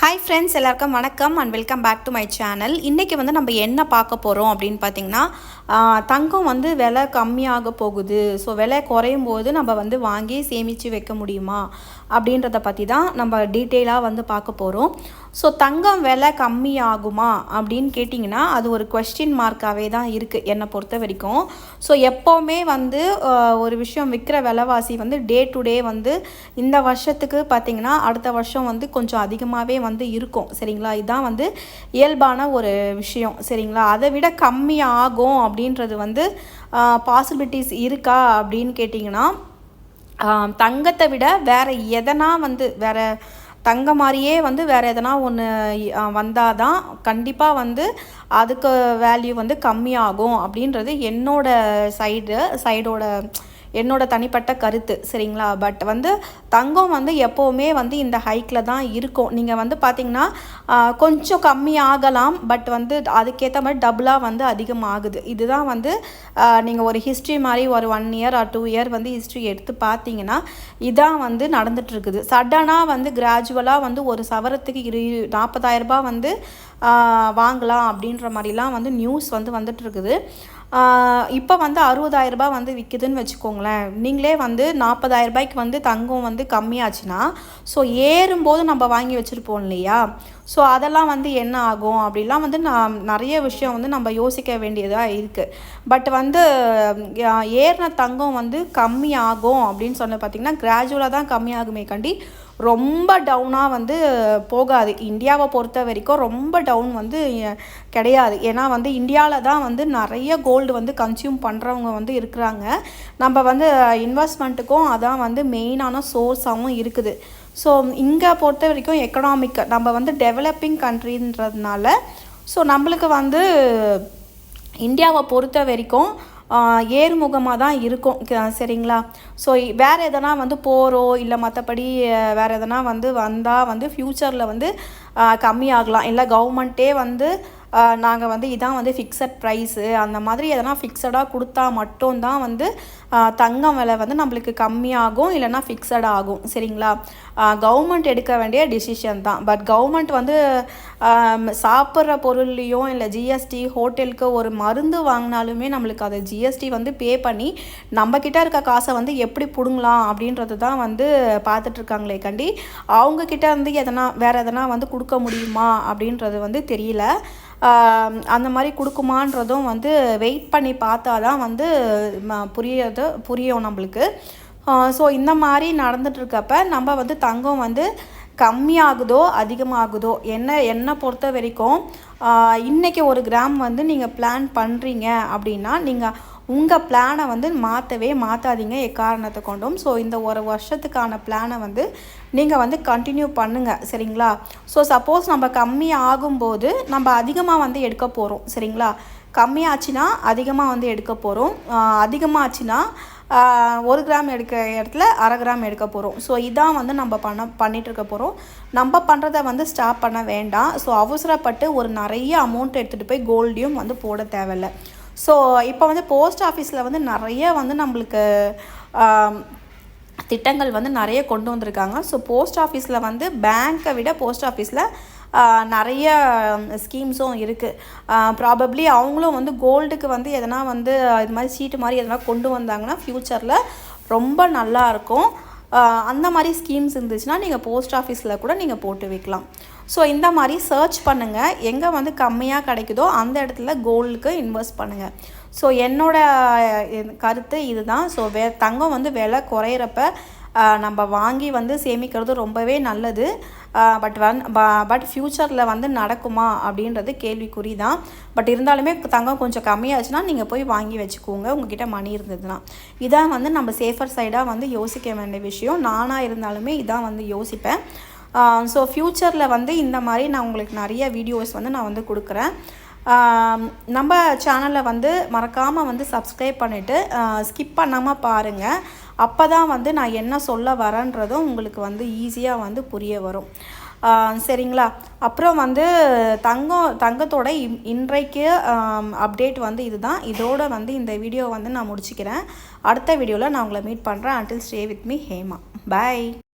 Hi friends, எல்லாருக்கும் வணக்கம் and welcome back to my channel. இன்றைக்கி வந்து நம்ம என்ன பார்க்க போகிறோம் அப்படின்னு பார்த்திங்கன்னா, தங்கம் வந்து விலை கம்மியாக போகுது. ஸோ விலை குறையும் போது நம்ம வந்து வாங்கி சேமித்து வைக்க முடியுமா அப்படின்றத பற்றி தான் நம்ம டீட்டெயிலாக வந்து பார்க்க போகிறோம். ஸோ தங்கம் விலை கம்மியாகுமா அப்படின்னு கேட்டிங்கன்னா, அது ஒரு கொஸ்டின் மார்க்காகவே தான் இருக்குது என்னை பொறுத்த வரைக்கும். ஸோ எப்போவுமே வந்து ஒரு விஷயம் விற்கிற விலைவாசி வந்து டே டு டே வந்து இந்த வருஷத்துக்கு பார்த்திங்கன்னா அடுத்த வருஷம் வந்து கொஞ்சம் அதிகமாகவே வந்து இருக்கும். சரிங்களா, இதுதான் வந்து இயல்பான ஒரு விஷயம். சரிங்களா, அதை விட கம்மி ஆகும் அப்படின்றது வந்து பாசிபிலிட்டிஸ் இருக்கா அப்படின்னு கேட்டிங்கன்னா, தங்கத்தை விட வேறு எதனா வந்து வேறு தங்க மாதிரியே வந்து வேறு எதனா ஒன்று வந்தால் தான் கண்டிப்பாக வந்து அதுக்கு வேல்யூ வந்து கம்மியாகும் அப்படின்றது என்னோட தனிப்பட்ட கருத்து. சரிங்களா, பட் வந்து தங்கம் வந்து எப்போவுமே வந்து இந்த ஹைக்கில் தான் இருக்கும். நீங்கள் வந்து பார்த்திங்கன்னா கொஞ்சம் கம்மி ஆகலாம், பட் வந்து அதுக்கேற்ற மாதிரி டபுளாக வந்து அதிகமாகுது. இதுதான் வந்து நீங்கள் ஒரு ஹிஸ்ட்ரி மாதிரி ஒரு 1 இயர் ஆர் 2 இயர் வந்து ஹிஸ்ட்ரி எடுத்து பார்த்தீங்கன்னா இதான் வந்து நடந்துகிட்ருக்குது. சடனாக வந்து கிராஜுவலாக வந்து ஒரு சவரத்துக்கு 40,000 ரூபாய் வந்து வாங்கலாம் அப்படின்ற மாதிரிலாம் வந்து நியூஸ் வந்து வந்துட்டுருக்குது. இப்போ வந்து 60,000 ரூபாய் வந்து விற்குதுன்னு வச்சுக்கோங்களேன். நீங்களே வந்து 40,000 ரூபாய்க்கு வந்து தங்கம் வந்து கம்மியாச்சுன்னா ஸோ ஏறும்போது நம்ம வாங்கி வச்சுருப்போம் இல்லையா. ஸோ அதெல்லாம் வந்து என்ன ஆகும் அப்படிலாம் வந்து நிறைய விஷயம் வந்து நம்ம யோசிக்க வேண்டியதாக இருக்குது. பட் வந்து ஏறின தங்கம் வந்து கம்மி ஆகும் அப்படின்னு சொன்ன பார்த்திங்கன்னா கிராஜுவலாக தான் கம்மியாகுமே கண்டி ரொம்ப டவுனாக வந்து போகாது. இந்தியாவை பொறுத்த வரைக்கும் ரொம்ப டவுன் வந்து கிடையாது. ஏன்னா வந்து இந்தியாவில் தான் வந்து நிறைய கோல்டு வந்து கன்சியூம் பண்ணுறவங்க வந்து இருக்கிறாங்க. நம்ம வந்து இன்வெஸ்ட்மெண்ட்டுக்கும் அதான் வந்து மெயினான சோர்ஸாகவும் இருக்குது. ஸோ இங்கே பொறுத்த வரைக்கும் எக்கனாமிக் நம்ம வந்து டெவலப்பிங் கண்ட்ரின்றதுனால ஸோ நம்மளுக்கு வந்து இந்தியாவை பொறுத்த வரைக்கும் ஏறுமுகமாக தான் இருக்கும். சரிங்களா, ஸோ வேறு எதனா வந்து போகிறோ இல்லை மற்றபடி வேறு எதனா வந்து வந்தால் வந்து ஃப்யூச்சரில் வந்து கம்மியாகலாம். இல்லை கவர்மெண்ட்டே வந்து நாங்கள் வந்து இதான் வந்து ஃபிக்ஸட் ப்ரைஸு அந்த மாதிரி எதனா ஃபிக்ஸடாக கொடுத்தா மட்டும்தான் வந்து தங்கம் விலை வந்து நம்மளுக்கு கம்மியாகும், இல்லைனா ஃபிக்ஸட் ஆகும். சரிங்களா, கவர்மெண்ட் எடுக்க வேண்டிய டிசிஷன் தான். பட் கவர்மெண்ட் வந்து சாப்பிட்ற பொருள்லேயும் இல்லை ஜிஎஸ்டி, ஹோட்டலுக்கு ஒரு மருந்து வாங்கினாலுமே நம்மளுக்கு அதை ஜிஎஸ்டி வந்து பே பண்ணி நம்மக்கிட்ட இருக்க காசை வந்து எப்படி பிடுங்கலாம் அப்படின்றது தான் வந்து பார்த்துட்ருக்காங்களே கண்டி அவங்கக்கிட்ட வந்து வேறு எதனா வந்து கொடுக்க முடியுமா அப்படின்றது வந்து தெரியல. அந்த மாதிரி கொடுக்குமான்றதும் வந்து வெயிட் பண்ணி பார்த்தா தான் வந்து புரியும் நம்மளுக்கு. ஸோ இந்த மாதிரி நடந்துகிட்ருக்கப்ப நம்ம வந்து தங்கம் வந்து கம்மியாகுதோ அதிகமாகுதோ என்னை பொறுத்த வரைக்கும் இன்றைக்கி 1 கிராம் வந்து நீங்கள் பிளான் பண்ணுறீங்க அப்படின்னா நீங்கள் உங்கள் பிளானை வந்து மாற்றாதீங்க எக்காரணத்தை கொண்டும். ஸோ இந்த ஒரு வருஷத்துக்கான பிளானை வந்து நீங்கள் வந்து கண்டினியூ பண்ணுங்கள். சரிங்களா, ஸோ சப்போஸ் நம்ம கம்மி ஆகும்போது நம்ம அதிகமாக வந்து எடுக்க போகிறோம். சரிங்களா, கம்மியாச்சுன்னா அதிகமாக வந்து எடுக்க போகிறோம், அதிகமாகச்சுன்னா 1 கிராம் எடுக்க இடத்துல 1/2 கிராம் எடுக்க போகிறோம். ஸோ இதான் வந்து நம்ம பண்ணிகிட்ருக்க போகிறோம். நம்ம பண்ணுறதை வந்து ஸ்டாப் பண்ண வேண்டாம். ஸோ அவசரப்பட்டு ஒரு நிறைய அமௌண்ட் எடுத்துகிட்டு போய் கோல்டையும் வந்து போட தேவையில்லை. ஸோ இப்போ வந்து போஸ்ட் ஆஃபீஸில் வந்து நிறைய வந்து நம்மளுக்கு திட்டங்கள் வந்து நிறைய கொண்டு வந்திருக்காங்க. ஸோ போஸ்ட் ஆஃபீஸில் வந்து பேங்க்கை விட போஸ்ட் ஆஃபீஸில் நிறைய ஸ்கீம்ஸும் இருக்குது. ப்ராபப்ளி அவங்களும் வந்து கோல்டுக்கு வந்து எதனா வந்து இது மாதிரி சீட்டு மாதிரி எதனா கொண்டு வந்தாங்கன்னா ஃப்யூச்சரில் ரொம்ப நல்லாயிருக்கும். அந்த மாதிரி ஸ்கீம்ஸ் இருந்துச்சுன்னா நீங்கள் போஸ்ட் ஆஃபீஸில் கூட நீங்கள் போட்டு வைக்கலாம். ஸோ இந்த மாதிரி சர்ச் பண்ணுங்கள், எங்கே வந்து கம்மியாக கிடைக்குதோ அந்த இடத்துல கோல்டுக்கு இன்வெஸ்ட் பண்ணுங்கள். ஸோ என்னோடய கருத்து இதுதான். ஸோ தங்கம் வந்து விலை குறையிறப்ப நம்ம வாங்கி வந்து சேமிக்கிறது ரொம்பவே நல்லது. பட் ஃப்யூச்சரில் வந்து நடக்குமா அப்படின்றது கேள்விக்குறி தான். பட் இருந்தாலுமே தங்கம் கொஞ்சம் கம்மியாச்சுன்னா நீங்கள் போய் வாங்கி வச்சுக்கோங்க உங்ககிட்ட மணி இருந்ததுன்னா. இதான் வந்து நம்ம சேஃபர் சைடாக வந்து யோசிக்க வேண்டிய விஷயம். நானாக இருந்தாலுமே இதான் வந்து யோசிப்பேன். ஸோ ஃப்யூச்சரில் வந்து இந்த மாதிரி நான் உங்களுக்கு நிறைய வீடியோஸ் வந்து நான் வந்து கொடுக்குறேன். நம்ம சேனலை வந்து மறக்காமல் வந்து சப்ஸ்கிரைப் பண்ணிவிட்டு ஸ்கிப் பண்ணாமல் பாருங்கள். அப்போ தான் வந்து நான் என்ன சொல்ல வரேன்றதும் உங்களுக்கு வந்து ஈஸியாக வந்து புரிய வரும். சரிங்களா, அப்புறம் வந்து தங்கத்தோட இன்றைக்கு அப்டேட் வந்து இதுதான். இதோட வந்து இந்த வீடியோ வந்து நான் முடிச்சுக்கிறேன். அடுத்த வீடியோவில் நான் உங்களை மீட் பண்ணுறேன். until stay with me Hema. Bye.